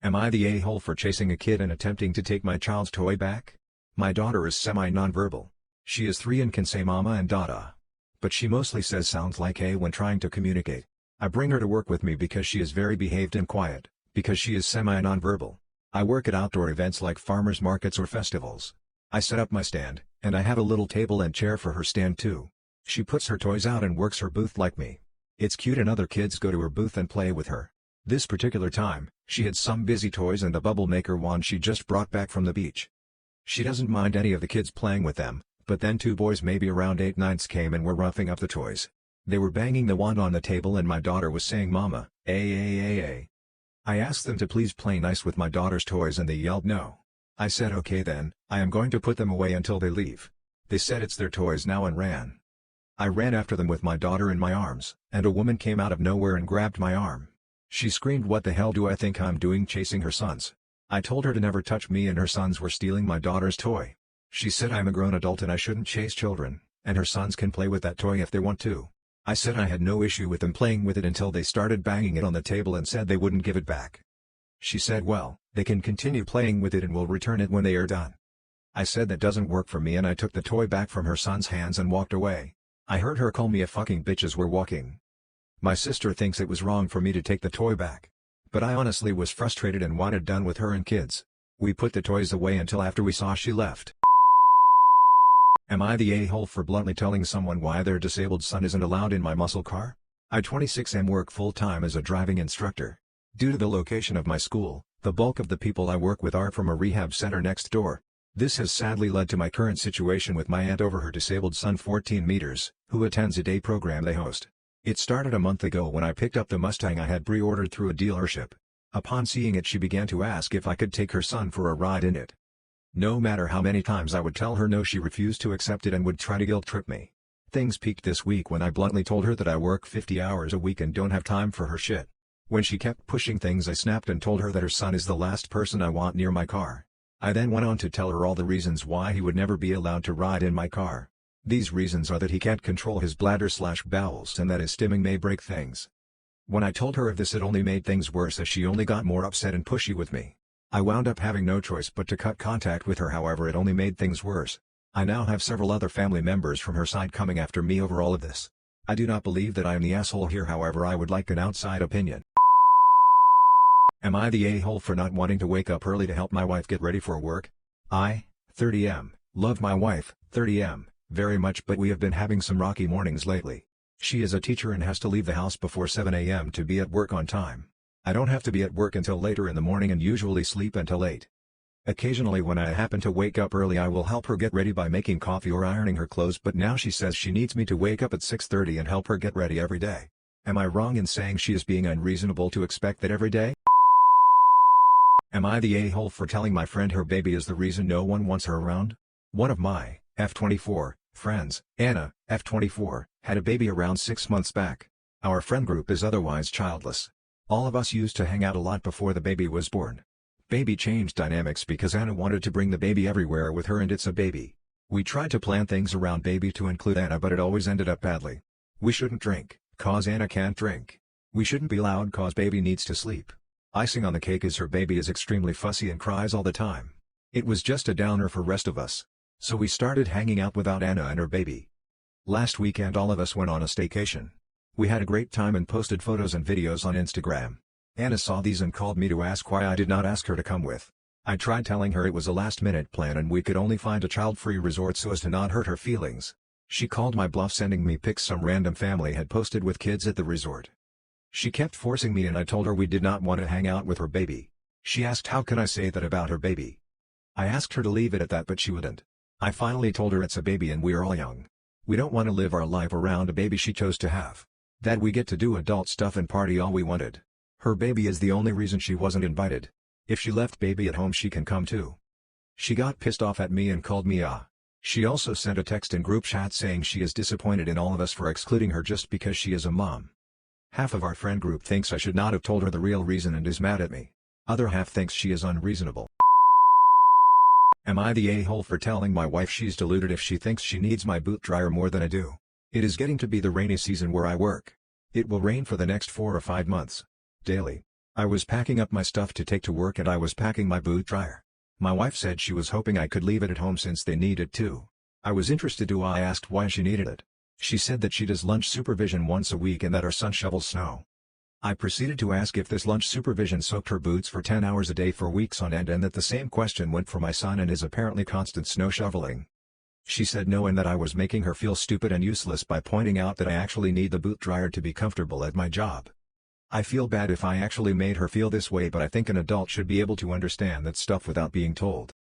Am I the a-hole for chasing a kid and attempting to take my child's toy back? My daughter is semi-nonverbal. She is 3 and can say mama and dada. But she mostly says sounds like A when trying to communicate. I bring her to work with me because she is very behaved and quiet, because she is semi-nonverbal. I work at outdoor events like farmers markets or festivals. I set up my stand, and I have a little table and chair for her stand too. She puts her toys out and works her booth like me. It's cute and other kids go to her booth and play with her. This particular time, she had some busy toys and a bubble maker wand she just brought back from the beach. She doesn't mind any of the kids playing with them, but then 2 boys maybe around 8-9 came and were roughing up the toys. They were banging the wand on the table and my daughter was saying mama, a. I asked them to please play nice with my daughter's toys and they yelled no. I said okay then, I am going to put them away until they leave. They said it's their toys now and ran. I ran after them with my daughter in my arms, and a woman came out of nowhere and grabbed my arm. She screamed, "What the hell do I think I'm doing chasing her sons?" I told her to never touch me and her sons were stealing my daughter's toy. She said I'm a grown adult and I shouldn't chase children, and her sons can play with that toy if they want to. I said I had no issue with them playing with it until they started banging it on the table and said they wouldn't give it back. She said well, they can continue playing with it and will return it when they are done. I said that doesn't work for me and I took the toy back from her son's hands and walked away. I heard her call me a fucking bitch as we're walking. My sister thinks it was wrong for me to take the toy back. But I honestly was frustrated and wanted done with her and kids. We put the toys away until after we saw she left. Am I the a-hole for bluntly telling someone why their disabled son isn't allowed in my muscle car? I 26am work full-time as a driving instructor. Due to the location of my school, the bulk of the people I work with are from a rehab center next door. This has sadly led to my current situation with my aunt over her disabled son 14 meters, who attends a day program they host. It started a month ago when I picked up the Mustang I had pre-ordered through a dealership. Upon seeing it she began to ask if I could take her son for a ride in it. No matter how many times I would tell her no, she refused to accept it and would try to guilt-trip me. Things peaked this week when I bluntly told her that I work 50 hours a week and don't have time for her shit. When she kept pushing things I snapped and told her that her son is the last person I want near my car. I then went on to tell her all the reasons why he would never be allowed to ride in my car. These reasons are that he can't control his bladder/bowels and that his stimming may break things. When I told her of this it only made things worse as she only got more upset and pushy with me. I wound up having no choice but to cut contact with her, however it only made things worse. I now have several other family members from her side coming after me over all of this. I do not believe that I am the asshole here, however I would like an outside opinion. Am I the a-hole for not wanting to wake up early to help my wife get ready for work? I, 30am, love my wife, 30am, very much, but we have been having some rocky mornings lately. She is a teacher and has to leave the house before 7am to be at work on time. I don't have to be at work until later in the morning and usually sleep until 8. Occasionally when I happen to wake up early I will help her get ready by making coffee or ironing her clothes, but now she says she needs me to wake up at 6:30 and help her get ready every day. Am I wrong in saying she is being unreasonable to expect that every day? Am I the a-hole for telling my friend her baby is the reason no one wants her around? One of my F24 friends, Anna, F24, had a baby around 6 months back. Our friend group is otherwise childless. All of us used to hang out a lot before the baby was born. Baby changed dynamics because Anna wanted to bring the baby everywhere with her and it's a baby. We tried to plan things around baby to include Anna but it always ended up badly. We shouldn't drink, cause Anna can't drink. We shouldn't be loud cause baby needs to sleep. Icing on the cake is her baby is extremely fussy and cries all the time. It was just a downer for rest of us. So we started hanging out without Anna and her baby. Last weekend all of us went on a staycation. We had a great time and posted photos and videos on Instagram. Anna saw these and called me to ask why I did not ask her to come with. I tried telling her it was a last-minute plan and we could only find a child-free resort so as to not hurt her feelings. She called my bluff, sending me pics some random family had posted with kids at the resort. She kept forcing me and I told her we did not want to hang out with her baby. She asked how can I say that about her baby. I asked her to leave it at that but she wouldn't. I finally told her it's a baby and we are all young. We don't want to live our life around a baby she chose to have. That we get to do adult stuff and party all we wanted. Her baby is the only reason she wasn't invited. If she left baby at home she can come too. She got pissed off at me and called me a. She also sent a text in group chat saying she is disappointed in all of us for excluding her just because she is a mom. Half of our friend group thinks I should not have told her the real reason and is mad at me. Other half thinks she is unreasonable. Am I the a-hole for telling my wife she's deluded if she thinks she needs my boot dryer more than I do? It is getting to be the rainy season where I work. It will rain for the next 4 or 5 months. Daily. I was packing up my stuff to take to work and I was packing my boot dryer. My wife said she was hoping I could leave it at home since they need it too. I was interested to I asked why she needed it. She said that she does lunch supervision once a week and that our son shovels snow. I proceeded to ask if this lunch supervision soaked her boots for 10 hours a day for weeks on end and that the same question went for my son and his apparently constant snow shoveling. She said no and that I was making her feel stupid and useless by pointing out that I actually need the boot dryer to be comfortable at my job. I feel bad if I actually made her feel this way, but I think an adult should be able to understand that stuff without being told.